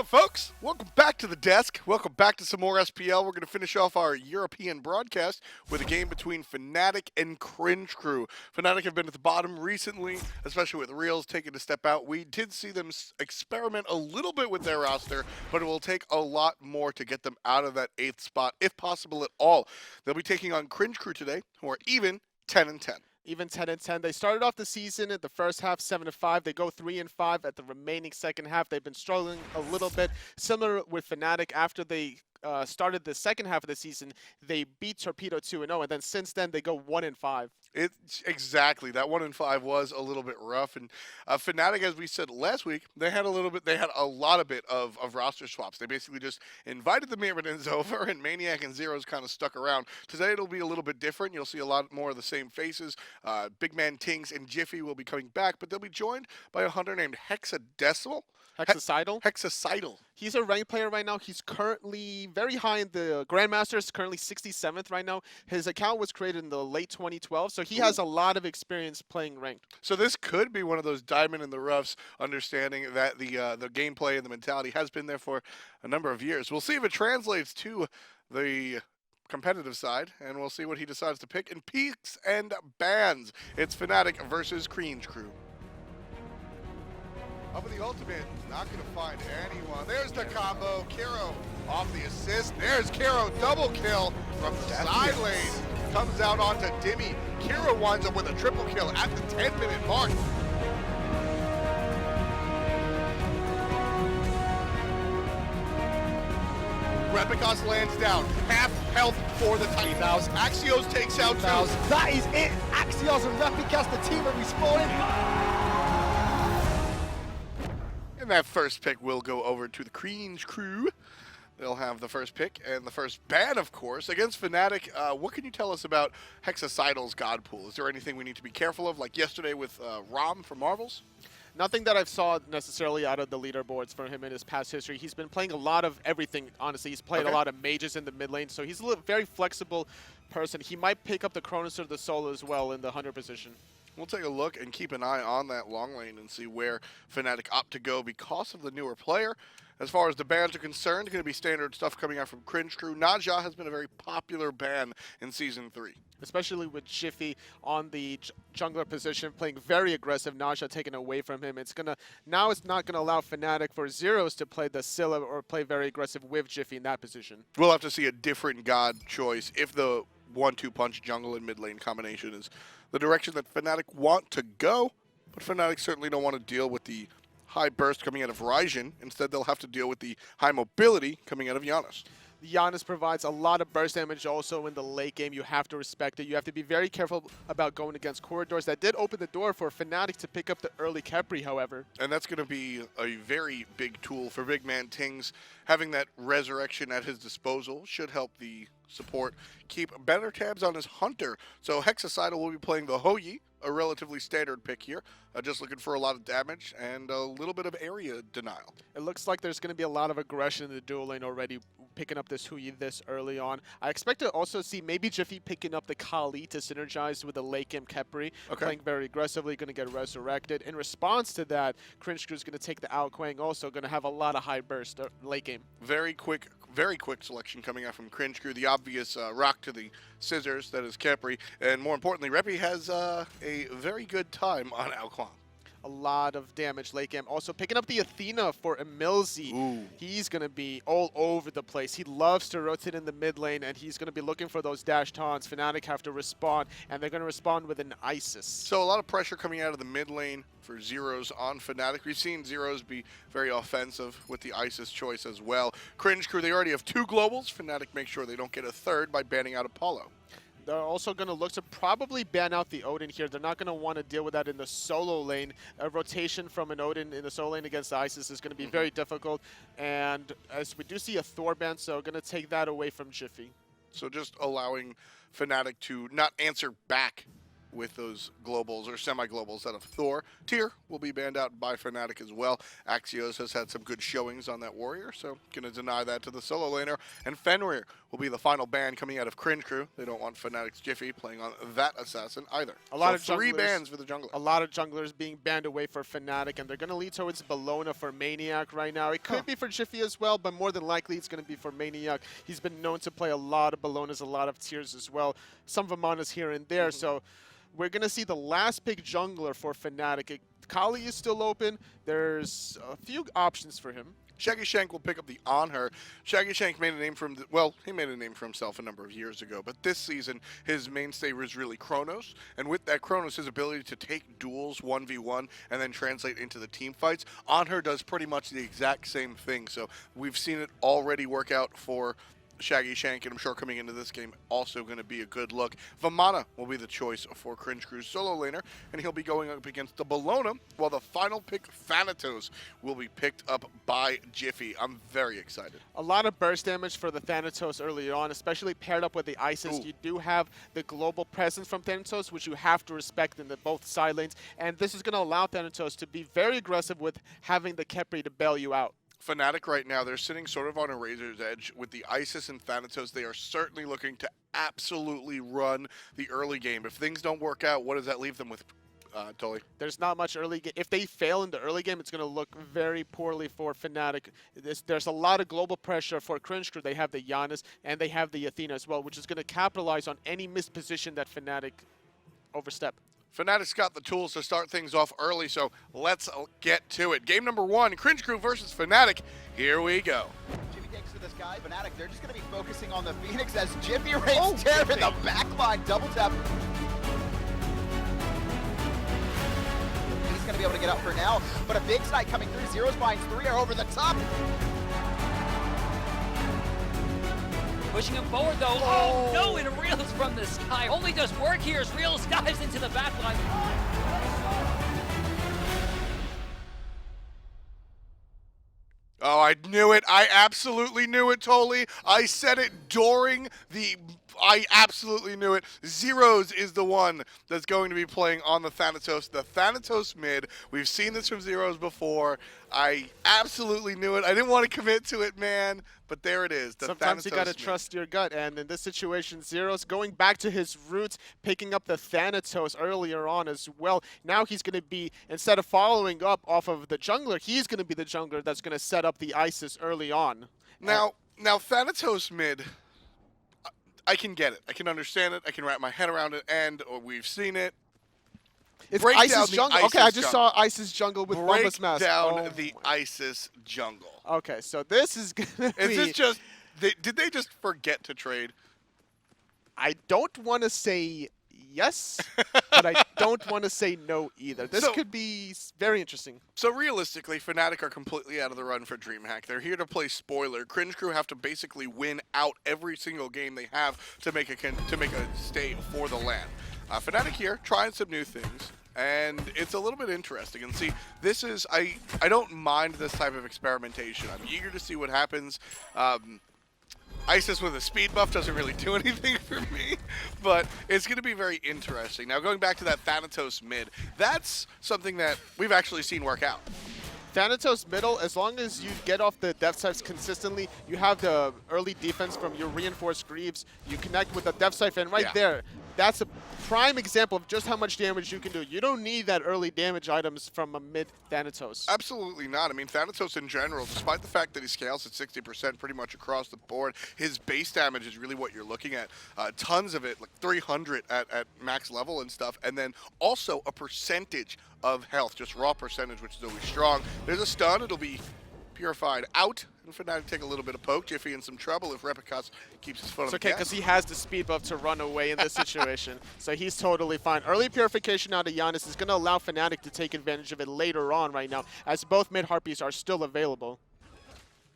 folks? Welcome back to the desk. Welcome back to some more SPL. We're going to finish off our European broadcast with a game between Fnatic and Cringe Crew. Fnatic have been at the bottom recently, especially with Reels taking a step out. We did see them experiment a little bit with their roster, but it will take a lot more to get them out of that 8th spot, if possible at all. They'll be taking on Cringe Crew today, who are even 10-10. Even 10-10. They started off the season at the first half 7-5. They go 3-5 at the remaining second half. They've been struggling a little bit. Similar with Fnatic, after they started the second half of the season, they beat Torpedo 2-0, and then since then they go 1-5. It's exactly that 1-5 was a little bit rough, and Fnatic, as we said last week, they had a lot of roster swaps. They basically just invited the Mirrodins over, and maniaKK and Zyrhoes kind of stuck around. Today it'll be a little bit different. You'll see a lot more of the same faces. BigManTingz and Jifffy will be coming back, but they'll be joined by a hunter named Hexicidal. Hexicidal. He's a ranked player right now. He's currently very high in the Grandmasters, currently 67th right now. His account was created in the late 2012, so he has a lot of experience playing ranked. So this could be one of those diamond in the roughs, understanding that the gameplay and the mentality has been there for a number of years. We'll see if it translates to the competitive side, and we'll see what he decides to pick in peaks and bans. It's Fnatic versus Cringe Crew. Up with the ultimate, not going to find anyone. There's the combo. Kero off the assist. There's Kero, double kill from the side lane. Comes out onto Dimmy. Kero winds up with a triple kill at the 10-minute mark. Repikas lands down. Half health for the Titans. Axioz takes out two. That is it. Axioz and Repikas, the team are respawning. And that first pick will go over to the Cringe Crew. They'll have the first pick and the first ban, of course. Against Fnatic, what can you tell us about Hexicidal's God Pool? Is there anything we need to be careful of, like yesterday with Rom from Marvels? Nothing that I've saw necessarily out of the leaderboards for him in his past history. He's been playing a lot of everything, honestly. He's played a lot of mages in the mid lane, so he's a very flexible person. He might pick up the Cronus or the solo as well in the hunter position. We'll take a look and keep an eye on that long lane and see where Fnatic opt to go because of the newer player. As far as the bans are concerned, going to be standard stuff coming out from Cringe Crew. Naja has been a very popular ban in Season 3. Especially with Jifffy on the jungler position, playing very aggressive. Naja taken away from him. It's not gonna allow Fnatic for Zyrhoes to play the Scylla or play very aggressive with Jifffy in that position. We'll have to see a different god choice if the 1-2 punch jungle and mid lane combination is the direction that Fnatic want to go. But Fnatic certainly don't want to deal with the high burst coming out of Ryzen. Instead, they'll have to deal with the high mobility coming out of Janus. Janus provides a lot of burst damage also in the late game. You have to respect it. You have to be very careful about going against corridors. That did open the door for Fnatic to pick up the early Khepri, however. And that's going to be a very big tool for BigManTingz. Having that resurrection at his disposal should help the support keep better tabs on his hunter. So Hexicidal will be playing the Hoyi, a relatively standard pick here. Just looking for a lot of damage and a little bit of area denial. It looks like there's going to be a lot of aggression in the dual lane already, picking up this Hoyi this early on. I expect to also see maybe Jifffy picking up the Kali to synergize with the late game Khepri, playing very aggressively, going to get resurrected. In response to that, Cringe Crew is going to take the Kuang, also going to have a lot of high burst late game. Very quick selection coming out from Cringe Crew. The obvious rock to the scissors, that is Khepri. And more importantly, Repi has a very good time on Kuang. A lot of damage late game. Also picking up the Athena for EmilZy. He's going to be all over the place. He loves to rotate in the mid lane, and he's going to be looking for those dash taunts. Fnatic have to respond, and they're going to respond with an Isis. So a lot of pressure coming out of the mid lane for Zyrhoes on Fnatic. We've seen Zyrhoes be very offensive with the Isis choice as well. Cringe Crew, they already have 2 globals. Fnatic make sure they don't get a third by banning out Apollo. They're also going to look to probably ban out the Odin here. They're not going to want to deal with that in the solo lane. A rotation from an Odin in the solo lane against the Isis is going to be very difficult. And as we do see a Thor ban, so going to take that away from Jifffy. So just allowing Fnatic to not answer back with those globals or semi-globals out of Thor. Tyr will be banned out by Fnatic as well. Axioz has had some good showings on that warrior, so going to deny that to the solo laner. And Fenrir will be the final ban coming out of Cringe Crew. They don't want Fnatic's Jifffy playing on that assassin either. A lot of three junglers, bans for the jungler. A lot of junglers being banned away for Fnatic, and they're going to lead towards Bellona for maniaKK right now. It could be for Jifffy as well, but more than likely it's going to be for maniaKK. He's been known to play a lot of Bellonas, a lot of tiers as well. Some Vamanas here and there, so we're going to see the last pick jungler for Fnatic. Kali is still open. There's a few options for him. Shaggyshenk will pick up the Anhur. Shaggyshenk made a name for he made a name for himself a number of years ago, but this season his mainstay was really Chronos, and with that Chronos, his ability to take duels 1v1 and then translate into the team fights, Anhur does pretty much the exact same thing. So we've seen it already work out for Shaggyshenk, and I'm sure coming into this game also going to be a good look. Vamana will be the choice for Cringe Crew's solo laner, and he'll be going up against the Bellona, while the final pick, Thanatos, will be picked up by Jifffy. I'm very excited. A lot of burst damage for the Thanatos early on, especially paired up with the Isis. Ooh. You do have the global presence from Thanatos, which you have to respect in both side lanes, and this is going to allow Thanatos to be very aggressive with having the Khepri to bail you out. Fnatic right now, they're sitting sort of on a razor's edge with the Isis and Thanatos. They are certainly looking to absolutely run the early game. If things don't work out, what does that leave them with, Tully? There's not much early game. If they fail in the early game, it's going to look very poorly for Fnatic. There's a lot of global pressure for Cringe Crew. They have the Janus and they have the Athena as well, which is going to capitalize on any misposition that Fnatic overstep. Fnatic's got the tools to start things off early, so let's get to it. Game number 1, Cringe Crew versus Fnatic. Here we go. Jifffy takes to this guy, Fnatic, they're just going to be focusing on the Phoenix as Jifffy rates Terror in the backline, double tap. He's going to be able to get out for now, but a big snipe coming through. Zyrhoes binds 3 are over the top. Pushing him forward though. Oh no, and Reels from the sky. Only does work here as Reels dives into the backline. Oh, I knew it. I absolutely knew it, Toli. I said it during the... I absolutely knew it. Zyrhoes is the one that's going to be playing on the Thanatos. The Thanatos mid. We've seen this from Zyrhoes before. I absolutely knew it. I didn't want to commit to it, man. But there it is. Sometimes you got to trust your gut. And in this situation, Zyrhoes going back to his roots, picking up the Thanatos earlier on as well. Now he's going to be, instead of following up off of the jungler, he's going to be the jungler that's going to set up the Isis early on. Now Thanatos mid... I can get it. I can understand it. I can wrap my head around it, and we've seen it. It's Isis jungle. Okay, I just saw Isis jungle with Bombus Mask. Break down the Isis jungle. Okay, so this is gonna be... Is this just... Did they just forget to trade? I don't want to say yes, but I don't want to say no either. This could be very interesting. So realistically, Fnatic are completely out of the run for DreamHack. They're here to play spoiler. Cringe Crew have to basically win out every single game they have to make a stay for the LAN. Fnatic here trying some new things, and it's a little bit interesting. And see, this is I don't mind this type of experimentation. I'm eager to see what happens. Isis with a speed buff doesn't really do anything for me, but it's going to be very interesting. Now, going back to that Thanatos mid, that's something that we've actually seen work out. Thanatos middle, as long as you get off the depth siphs consistently, you have the early defense from your reinforced Greaves, you connect with the depth siphs, and right there, that's a prime example of just how much damage you can do. You don't need that early damage items from a mid Thanatos. Absolutely not. I mean, Thanatos in general, despite the fact that he scales at 60% pretty much across the board, his base damage is really what you're looking at. Tons of it, like 300 at max level and stuff, and then also a percentage of health, just raw percentage, which is always strong. There's a stun, it'll be purified out, and Fnatic take a little bit of poke. Jifffy in some trouble if Repikas keeps his foot on the gas. It's okay, because he has the speed buff to run away in this situation, so he's totally fine. Early purification out of Janus is going to allow Fnatic to take advantage of it later on right now, as both mid Harpies are still available.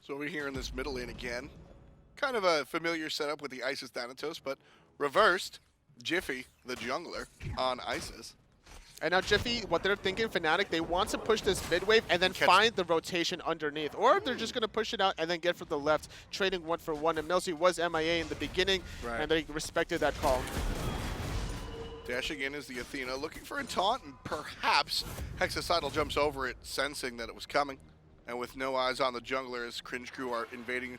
So we're here in this middle lane again. Kind of a familiar setup with the Isis Thanatos, but reversed. Jifffy, the jungler, on Isis. And now Jifffy, what they're thinking, Fnatic, they want to push this mid wave and then find the rotation underneath. Or they're just going to push it out and then get from the left, trading 1 for 1. And EmilZy was MIA in the beginning, and they respected that call. Dashing in is the Athena, looking for a taunt, and perhaps Hexicidal jumps over it, sensing that it was coming. And with no eyes on the jungler as Cringe Crew are invading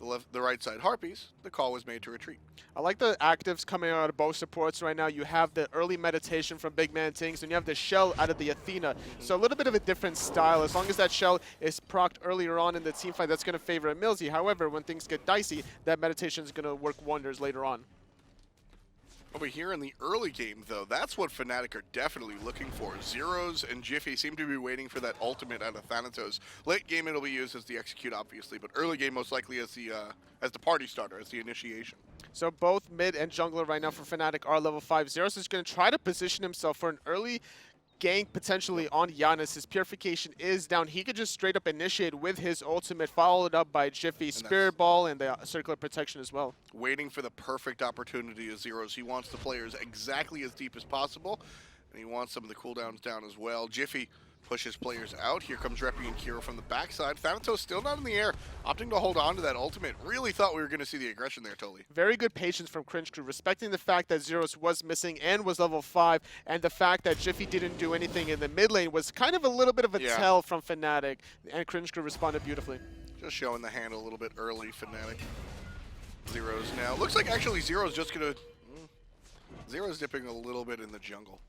the right side Harpies, the call was made to retreat. I like the actives coming out of both supports right now. You have the early meditation from BigManTingz, and you have the shell out of the Athena. So a little bit of a different style. As long as that shell is procced earlier on in the team fight, that's going to favor EmilZy. However, when things get dicey, that meditation is going to work wonders later on. Over here in the early game, though, that's what Fnatic are definitely looking for. Zyrhoes and Jifffy seem to be waiting for that ultimate out of Thanatos. Late game, it'll be used as the execute, obviously, but early game most likely as the party starter, as the initiation. So both mid and jungler right now for Fnatic are level 5. Zyrhoes is going to try to position himself for an early gank potentially on Janus. His purification is down. He could just straight up initiate with his ultimate, followed up by Jifffy, Spirit Ball, and the circular protection as well. Waiting for the perfect opportunity as Zyrhoes. He wants the players exactly as deep as possible, and he wants some of the cooldowns down as well. Jifffy pushes players out. Here comes Repi and Kero from the backside. Thanatos still not in the air, opting to hold on to that ultimate. Really thought we were going to see the aggression there, Totally. Very good patience from Cringe Crew, respecting the fact that Zyrhoes was missing and was level 5, and the fact that Jifffy didn't do anything in the mid lane was kind of a little bit of a tell from Fnatic, and Cringe Crew responded beautifully. Just showing the hand a little bit early, Fnatic. Zyrhoes now. Looks like actually Zyrhoes just going to... Zyrhoes dipping a little bit in the jungle.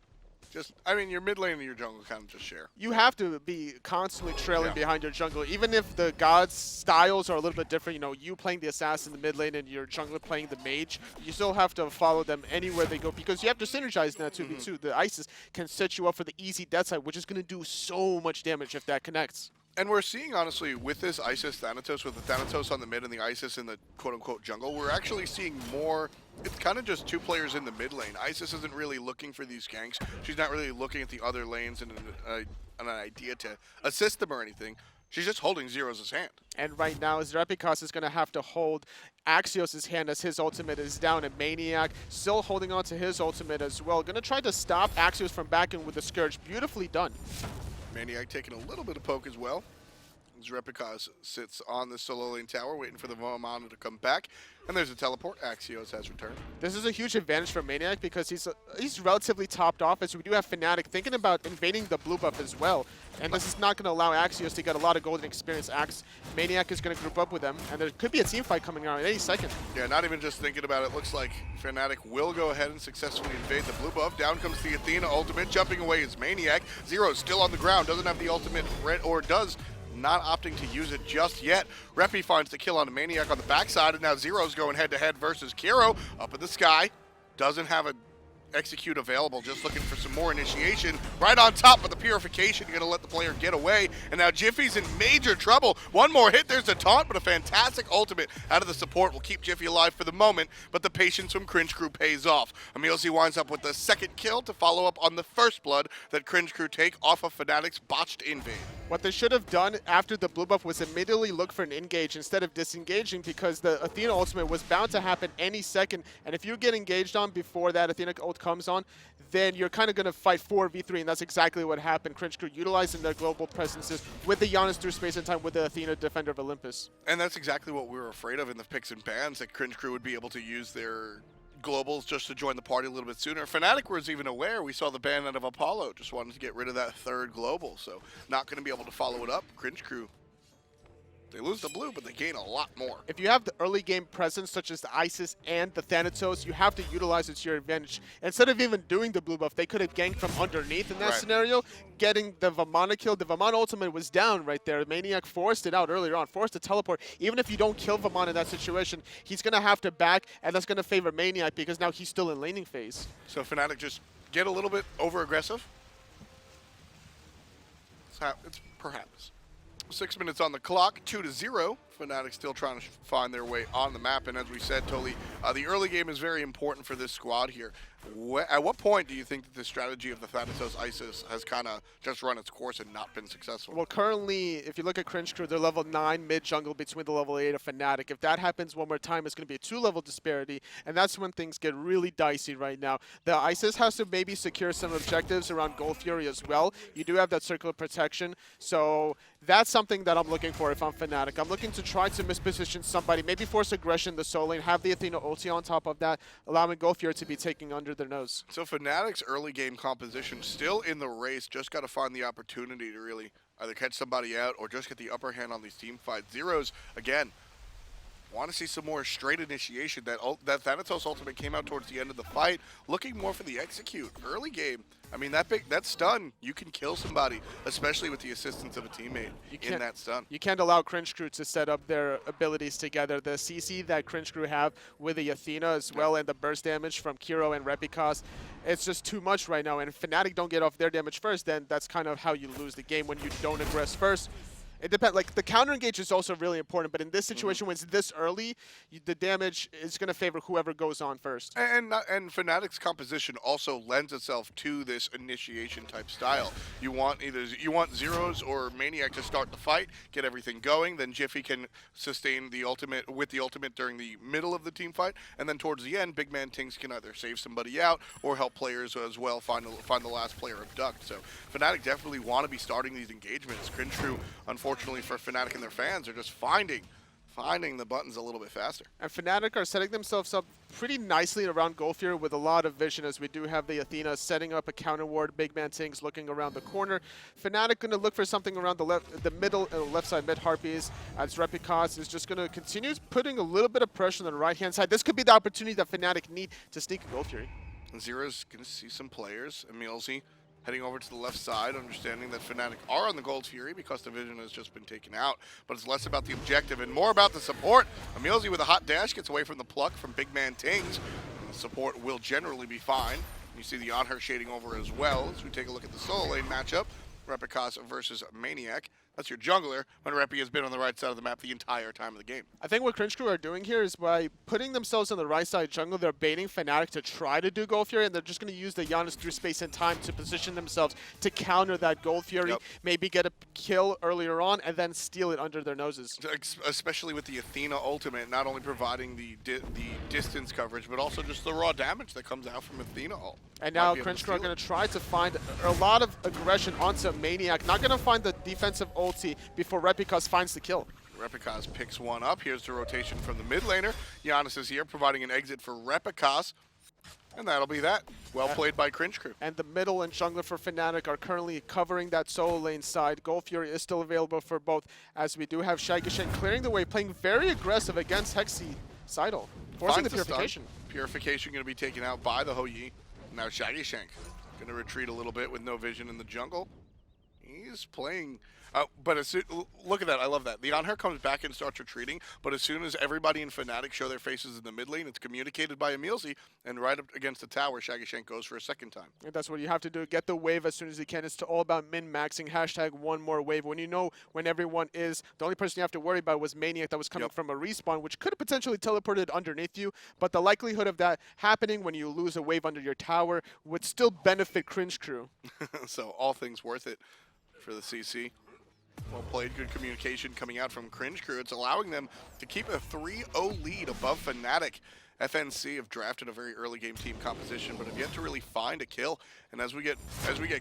I mean, your mid lane and your jungle kind of just share. You have to be constantly trailing behind your jungle, even if the god's styles are a little bit different. You know, you playing the assassin in the mid lane and your jungler playing the mage, you still have to follow them anywhere they go because you have to synergize in that 2v2. The Isis can set you up for the easy death side, which is going to do so much damage if that connects. And we're seeing, honestly, with this Isis Thanatos, with the Thanatos on the mid and the Isis in the quote-unquote jungle, we're actually seeing more. It's kind of just two players in the mid lane. Isis isn't really looking for these ganks. She's not really looking at the other lanes and an idea to assist them or anything. She's just holding Zyrhoes' hand. And right now, Repikas is going to have to hold Axioz's hand as his ultimate is down, and maniaKK still holding on to his ultimate as well. Going to try to stop Axioz from backing with the Scourge. Beautifully done. maniaKK taking a little bit of poke as well. As Repikas sits on the solo lane tower waiting for the Vamana to come back. And there's a teleport. Axioz has returned. This is a huge advantage for maniaKK because he's relatively topped off, as we do have Fnatic thinking about invading the blue buff as well. And this is not going to allow Axioz to get a lot of golden experience. maniaKK is going to group up with them, and there could be a team fight coming out at any second. Yeah, not even just thinking about it. Looks like Fnatic will go ahead and successfully invade the blue buff. Down comes the Athena ultimate. Jumping away is maniaKK. Zyrhoes still on the ground. Doesn't have the ultimate, or does. Not opting to use it just yet. Repi finds the kill on the maniaKK on the backside, and now Zyrhoes going head-to-head versus Kero up in the sky. Doesn't have an execute available, just looking for some more initiation. Right on top of the purification, you're going to let the player get away, and now Jiffy's in major trouble. One more hit, there's a taunt, but a fantastic ultimate out of the support will keep Jifffy alive for the moment, but the patience from Cringe Crew pays off. EmilZy winds up with the second kill to follow up on the first blood that Cringe Crew take off of Fnatic's botched invade. What they should have done after the blue buff was immediately look for an engage instead of disengaging, because the Athena ultimate was bound to happen any second, and if you get engaged on before that Athena ult comes on, then you're kind of going to fight 4v3, and that's exactly what happened. Cringe Crew utilizing their global presences with the Janus through space and time with the Athena, Defender of Olympus. And that's exactly what we were afraid of in the picks and bans, that Cringe Crew would be able to use their globals just to join the party a little bit sooner. Fnatic was even aware. We saw the ban out of Apollo, just wanted to get rid of that third global, so not going to be able to follow it up. Cringe Crew, they lose the blue, but they gain a lot more. If you have the early game presence, such as the Isis and the Thanatos, you have to utilize it to your advantage. Instead of even doing the blue buff, they could have ganked from underneath in that scenario, getting the Vamana kill. The Vamana ultimate was down right there. maniaKK forced it out earlier on, forced the teleport. Even if you don't kill Vamana in that situation, he's going to have to back, and that's going to favor maniaKK because now he's still in laning phase. So Fnatic just get a little bit over-aggressive. It's perhaps. 6 minutes on the clock, 2-0. Fnatic still trying to find their way on the map, and as we said, Totally, the early game is very important for this squad here. At what point do you think that the strategy of the Thanatos Isis has kind of just run its course and not been successful? Well, currently, if you look at Cringe Crew, they're level 9 mid-jungle between the level 8 of Fnatic. If that happens one more time, it's going to be a 2-level disparity, and that's when things get really dicey right now. The Isis has to maybe secure some objectives around Gold Fury as well. You do have that circular protection, so that's something that I'm looking for if I'm Fnatic. I'm looking to try to misposition somebody, maybe force aggression in the solo lane, have the Athena ulti on top of that, allowing Gold Fury to be taking under their nose. So Fnatic's early game composition still in the race, just got to find the opportunity to really either catch somebody out or just get the upper hand on these team fights. Zyrhoes, again, want to see some more straight initiation. That Thanatos ultimate came out towards the end of the fight, looking more for the execute. Early game, I mean, that stun, you can kill somebody, especially with the assistance of a teammate in that stun. You can't allow Cringe Crew to set up their abilities together. The CC that Cringe Crew have with the Athena as well, and the burst damage from Kero and Repikas, it's just too much right now. And if Fnatic don't get off their damage first, then that's kind of how you lose the game, when you don't aggress first. It depends. Like, the counter engage is also really important, but in this situation, when it's this early, the damage is going to favor whoever goes on first. And Fnatic's composition also lends itself to this initiation type style. You want Zyrhoes or maniaKK to start the fight, get everything going, then Jifffy can sustain the ultimate with the ultimate during the middle of the team fight, and then towards the end, BigManTingz can either save somebody out or help players as well find the last player abduct. So Fnatic definitely want to be starting these engagements. Cringe Crew, unfortunately for Fnatic and their fans, are just finding the buttons a little bit faster. And Fnatic are setting themselves up pretty nicely around Golfier with a lot of vision, as we do have the Athena setting up a counter ward, BigManTingz looking around the corner. Fnatic going to look for something around the middle, left side mid Harpies, as Repikas is just going to continue putting a little bit of pressure on the right-hand side. This could be the opportunity that Fnatic need to sneak a Golfier. Zyrhoes going to see some players. EmilZy heading over to the left side, understanding that Fnatic are on the Gold Fury because the vision has just been taken out. But it's less about the objective and more about the support. EmilZy with a hot dash gets away from the pluck from BigManTingz. The support will generally be fine. You see the Anhur shading over as well as we take a look at the solo lane matchup. Repikas versus maniaKK. That's your jungler, when Repi has been on the right side of the map the entire time of the game. I think what Cringe Crew are doing here is, by putting themselves on the right side jungle, they're baiting Fnatic to try to do Gold Fury, and they're just going to use the Janus through space and time to position themselves to counter that Gold Fury, maybe get a kill earlier on, and then steal it under their noses. Especially with the Athena ultimate, not only providing the distance coverage, but also just the raw damage that comes out from Athena ult. And now Cringe Crew are going to try to find a lot of aggression onto maniaKK. Not going to find the defensive ulti before Repikas finds the kill. Repikas picks one up. Here's the rotation from the mid laner. Janus is here, providing an exit for Repikas. And that'll be that. Well played by Cringe Crew. And the middle and jungler for Fnatic are currently covering that solo lane side. Gold Fury is still available for both, as we do have Shaggyshenk clearing the way, playing very aggressive against Hexicidal, forcing the Purification. Purification going to be taken out by the Hou-Yi. Now Shaggyshenk going to retreat a little bit with no vision in the jungle. He's playing... but look at that, I love that. The Anhur comes back and starts retreating, but as soon as everybody in Fnatic show their faces in the mid lane, it's communicated by EmilZy, and right up against the tower, Shaggyshenk goes for a second time. And that's what you have to do, get the wave as soon as you can. It's all about min-maxing, hashtag one more wave. When you know when everyone is, the only person you have to worry about was maniaKK that was coming from a respawn, which could have potentially teleported underneath you, but the likelihood of that happening when you lose a wave under your tower would still benefit Cringe Crew. So all things worth it for the CC. Well played, good communication coming out from Cringe Crew. It's allowing them to keep a 3-0 lead above Fnatic. FNC have drafted a very early game team composition, but have yet to really find a kill. And as we get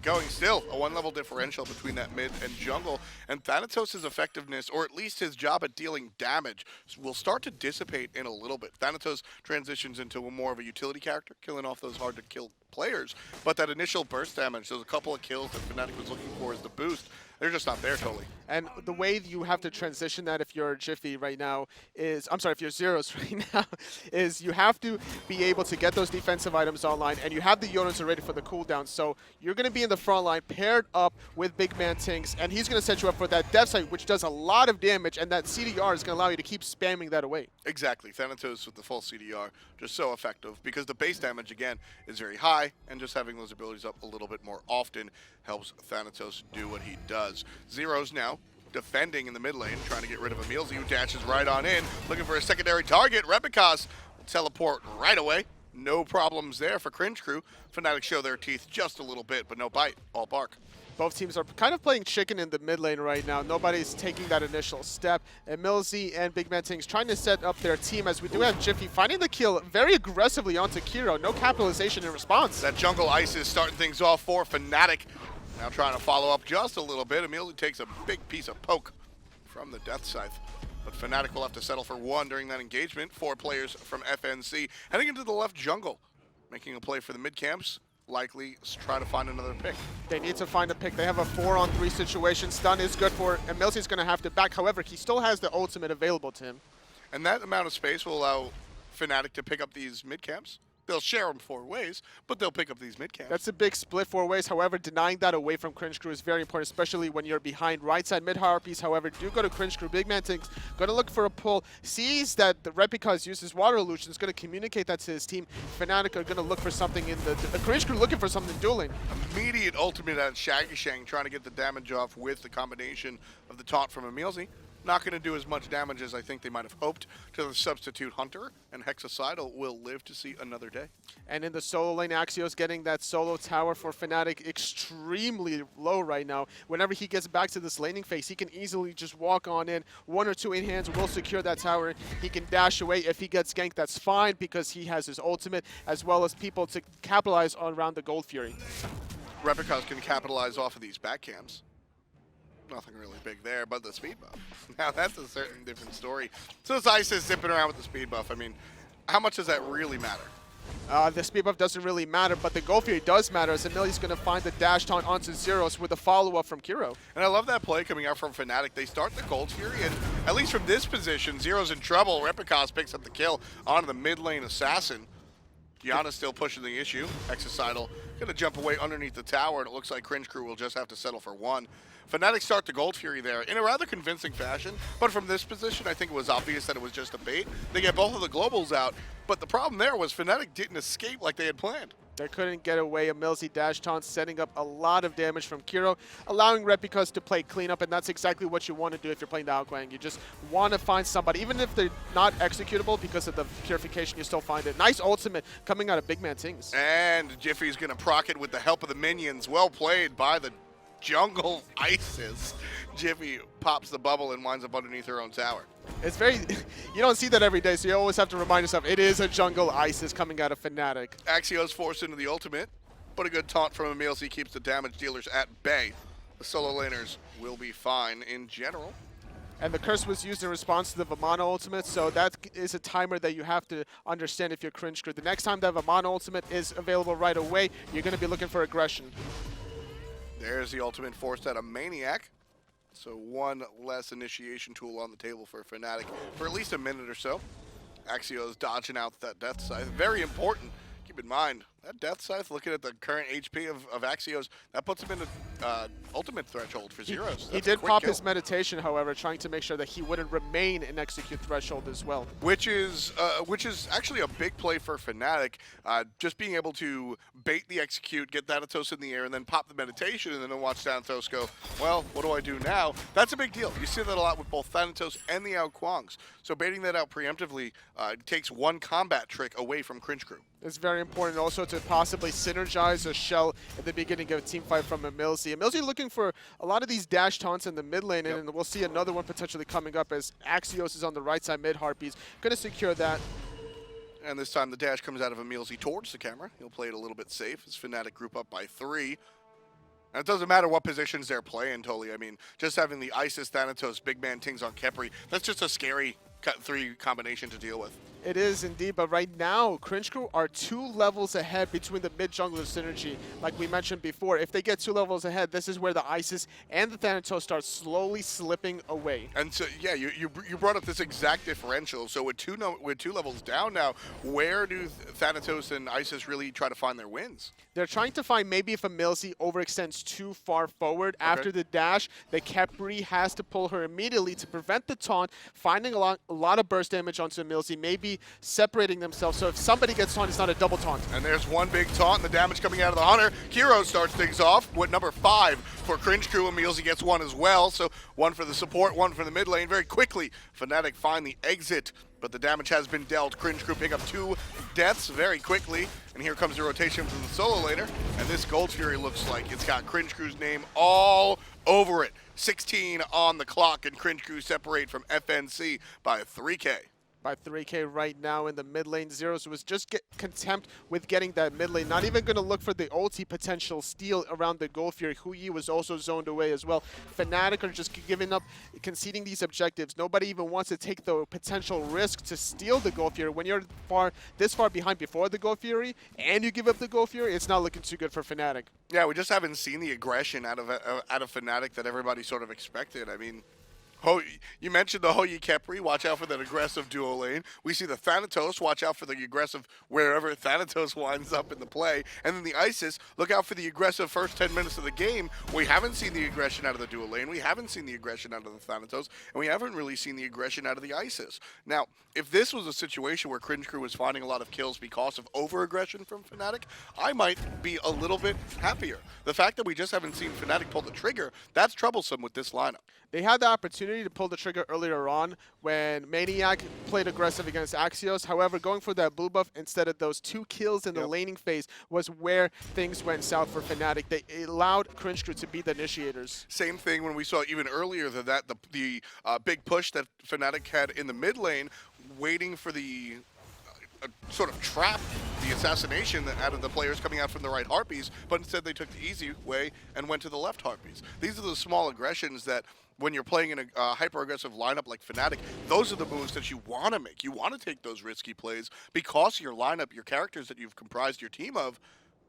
going, still a one-level differential between that mid and jungle. And Thanatos' effectiveness, or at least his job at dealing damage, will start to dissipate in a little bit. Thanatos transitions into more of a utility character, killing off those hard-to-kill players. But that initial burst damage, those a couple of kills that Fnatic was looking for as the boost, they're just not there totally. And the way you have to transition that if you're Jifffy right now is, I'm sorry, if you're Zyrhoes right now, is you have to be able to get those defensive items online, and you have the Janus already for the cooldown. So you're going to be in the front line paired up with BigManTingz, and he's going to set you up for that death sight, which does a lot of damage, and that CDR is going to allow you to keep spamming that away. Exactly. Thanatos with the full CDR, just so effective, because the base damage, again, is very high, and just having those abilities up a little bit more often helps Thanatos do what he does. Zyrhoes now defending in the mid lane, trying to get rid of EmilZy, who dashes right on in, looking for a secondary target. Repikas will teleport right away. No problems there for Cringe Crew. Fnatic show their teeth just a little bit, but no bite, all bark. Both teams are kind of playing chicken in the mid lane right now. Nobody's taking that initial step. EmilZy and BigManTingz trying to set up their team, as we do have Jifffy finding the kill very aggressively onto Kero. No capitalization in response. That jungle ice is starting things off for Fnatic. Now trying to follow up just a little bit. EmilZy takes a big piece of poke from the Death Scythe. But Fnatic will have to settle for one during that engagement. 4 players from FNC heading into the left jungle, making a play for the mid camps. Likely try to find another pick. They need to find a pick. They have a 4-on-3 situation. Stun is good for EmilZy's going to have to back. However, he still has the ultimate available to him. And that amount of space will allow Fnatic to pick up these mid camps. They'll share them 4 ways, but they'll pick up these mid camps. That's a big split 4 ways. However, denying that away from Cringe Crew is very important, especially when you're behind right side mid harpies. However, do go to Cringe Crew. BigManTingz going to look for a pull. Sees that the Repikas uses water illusion. Is going to communicate that to his team. Fnatic are going to look for something in the Cringe Crew looking for something dueling. Immediate ultimate at Shaggyshenk, trying to get the damage off with the combination of the taunt from EmilZy. Not going to do as much damage as I think they might have hoped to the substitute Hunter, and Hexicidal will live to see another day. And in the solo lane, Axioz getting that solo tower for Fnatic extremely low right now. Whenever he gets back to this laning phase, he can easily just walk on in. 1 or 2 in hands will secure that tower. He can dash away. If he gets ganked, that's fine because he has his ultimate, as well as people to capitalize on around the Gold Fury. Repikas can capitalize off of these back cams. Nothing really big there, but the speed buff. Now that's a certain different story. So this Ice is zipping around with the speed buff. I mean, how much does that really matter? The speed buff doesn't really matter, but the Gold Fury does matter as EmilZy's going to find the dash taunt onto Zyrhoes with a follow-up from Kero. And I love that play coming out from Fnatic. They start the Gold Fury, and at least from this position, Zyrhoes in trouble. Repikas picks up the kill onto the mid lane assassin. Janus still pushing the issue. Hexicidal going to jump away underneath the tower, and it looks like Cringe Crew will just have to settle for 1. Fnatic start the Gold Fury there in a rather convincing fashion, but from this position, I think it was obvious that it was just a bait. They get both of the globals out, but the problem there was Fnatic didn't escape like they had planned. They couldn't get away. EmilZy dash taunt setting up a lot of damage from Kero, allowing Repikas to play cleanup, and that's exactly what you want to do if you're playing the Kuang. You just want to find somebody, even if they're not executable because of the purification, you still find it. Nice ultimate coming out of BigManTingz. And Jiffy's going to proc it with the help of the minions. Well played by the jungle Isis. Jiffy pops the bubble and winds up underneath her own tower. It's very, you don't see that every day, so you always have to remind yourself, it is a jungle Isis coming out of Fnatic. Axioz forced into the ultimate, but a good taunt from EmilZy keeps the damage dealers at bay. The solo laners will be fine in general. And the curse was used in response to the Vamana ultimate, so that is a timer that you have to understand if you're Cringe Crew. The next time that Vamana ultimate is available right away, you're going to be looking for aggression. There's the ultimate forced out of maniaKK. So 1 less initiation tool on the table for Fnatic for at least a minute or so. Axioz dodging out that Death Scythe. Very important. Keep in mind, that Death Scythe, looking at the current HP of Axioz, that puts him in the ultimate threshold for Zyrhoes. He did pop his meditation, however, trying to make sure that he wouldn't remain in execute threshold as well. Which is actually a big play for Fnatic. Just being able to bait the execute, get Thanatos in the air, and then pop the meditation, and then watch Thanatos go, well, what do I do now? That's a big deal. You see that a lot with both Thanatos and the Kuangs. So baiting that out preemptively takes 1 combat trick away from Cringe Crew. It's very important also to possibly synergize a shell at the beginning of a team fight from EmilZy. EmilZy looking for a lot of these dash taunts in the mid lane, and we'll see another one potentially coming up as Axioz is on the right side mid harpies. Going to secure that. And this time the dash comes out of EmilZy towards the camera. He'll play it a little bit safe as Fnatic group up by 3. And it doesn't matter what positions they're playing, totally. I mean, just having the Isis, Thanatos, BigManTingz on Khepri, that's just a scary 3 combination to deal with. It is indeed, but right now, Cringe Crew are 2 levels ahead between the mid-jungler synergy. Like we mentioned before, if they get 2 levels ahead, this is where the Isis and the Thanatos start slowly slipping away. And so, yeah, you brought up this exact differential. So with 2 levels down now, where do Thanatos and Isis really try to find their wins? They're trying to find maybe if EmilZy overextends too far forward after the dash, the Khepri has to pull her immediately to prevent the taunt, finding a lot of burst damage onto EmilZy, maybe separating themselves. So if somebody gets taunt, it's not a double taunt. And there's 1 big taunt, and the damage coming out of the Hunter. Kero starts things off with number 5 for Cringe Crew. EmilZy gets 1 as well. So 1 for the support, 1 for the mid lane. Very quickly, Fnatic find the exit, but the damage has been dealt. Cringe Crew pick up 2 deaths very quickly. And here comes the rotation from the solo laner. And this Gold Fury looks like it's got Cringe Crew's name all over it. 16 on the clock, and Cringe Crew separate from FNC by 3K. By 3K right now in the mid lane. Zyrhoes was just content with getting that mid lane. Not even going to look for the ulti potential steal around the Gold Fury. Huyi was also zoned away as well. Fnatic are just giving up, conceding these objectives. Nobody even wants to take the potential risk to steal the Gold Fury. When you're this far behind before the Gold Fury and you give up the Gold Fury, it's not looking too good for Fnatic. Yeah, we just haven't seen the aggression out of Fnatic that everybody sort of expected. I mean, You mentioned the Khepri. Watch out for that aggressive duo lane. We see the Thanatos. Watch out for the aggressive wherever Thanatos winds up in the play. And then the Isis. Look out for the aggressive first 10 minutes of the game. We haven't seen the aggression out of the duo lane. We haven't seen the aggression out of the Thanatos. And we haven't really seen the aggression out of the Isis. Now, if this was a situation where Cringe Crew was finding a lot of kills because of over-aggression from Fnatic, I might be a little bit happier. The fact that we just haven't seen Fnatic pull the trigger, that's troublesome with this lineup. They had the opportunity to pull the trigger earlier on when maniaKK played aggressive against Axioz. However, going for that blue buff instead of those 2 kills in the laning phase was where things went south for Fnatic. They allowed Cringe Crew to be the initiators. Same thing when we saw even earlier than that, the big push that Fnatic had in the mid lane, waiting for the sort of trap, the assassination out of the players coming out from the right Harpies, but instead they took the easy way and went to the left Harpies. These are the small aggressions that when you're playing in a hyper-aggressive lineup like Fnatic, those are the moves that you want to make. You want to take those risky plays because your lineup, your characters that you've comprised your team of,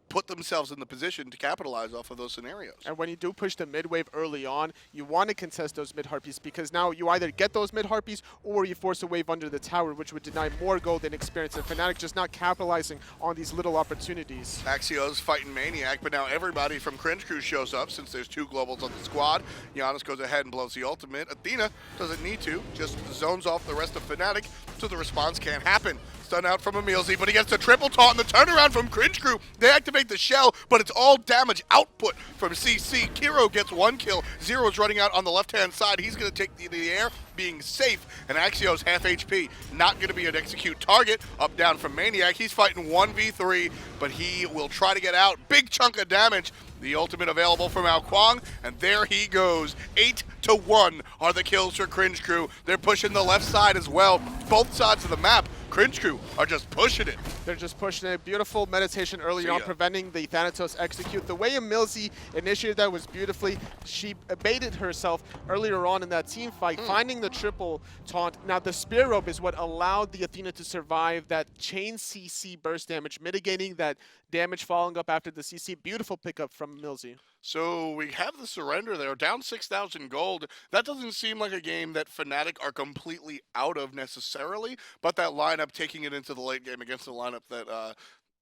put themselves in the position to capitalize off of those scenarios. And when you do push the mid wave early on, you want to contest those mid Harpies because now you either get those mid Harpies or you force a wave under the tower, which would deny more gold and experience. And Fnatic just not capitalizing on these little opportunities. Axioz fighting maniaKK, but now everybody from Cringe Crew shows up since there's 2 globals on the squad. Janus goes ahead and blows the ultimate. Athena doesn't need to, just zones off the rest of Fnatic, so the response can't happen. Stun out from EmilZy, but he gets the triple taunt and the turnaround from Cringe Crew. They activate the shell, but it's all damage output from CC. Kero gets 1 kill. Zyrhoes running out on the left-hand side. He's going to take the air, being safe. And Axioz half HP, not going to be an execute target. Up down from maniaKK. He's fighting 1v3, but he will try to get out. Big chunk of damage. The ultimate available from Kuang, and there he goes. 8-1 are the kills for Cringe Crew. They're pushing the left side as well. Both sides of the map, Cringe Crew are just pushing it. They're just pushing it. Beautiful meditation early on, preventing the Thanatos execute. The way EmilZy initiated that was beautifully. She baited herself earlier on in that team fight, finding the triple taunt. Now, the spear rope is what allowed the Athena to survive that chain CC burst damage, mitigating that damage following up after the CC. Beautiful pickup from EmilZy. So we have the surrender there, down 6,000 gold. That doesn't seem like a game that Fnatic are completely out of necessarily, but that lineup taking it into the late game against the lineup that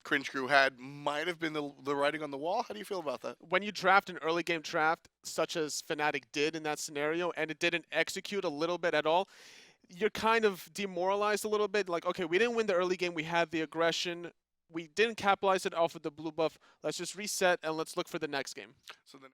Cringe Crew had might have been the writing on the wall. How do you feel about that? When you draft an early game draft, such as Fnatic did in that scenario, and it didn't execute a little bit at all, you're kind of demoralized a little bit. Like, okay, we didn't win the early game. We had the aggression. We didn't capitalize it off of the blue buff. Let's just reset and let's look for the next game. So then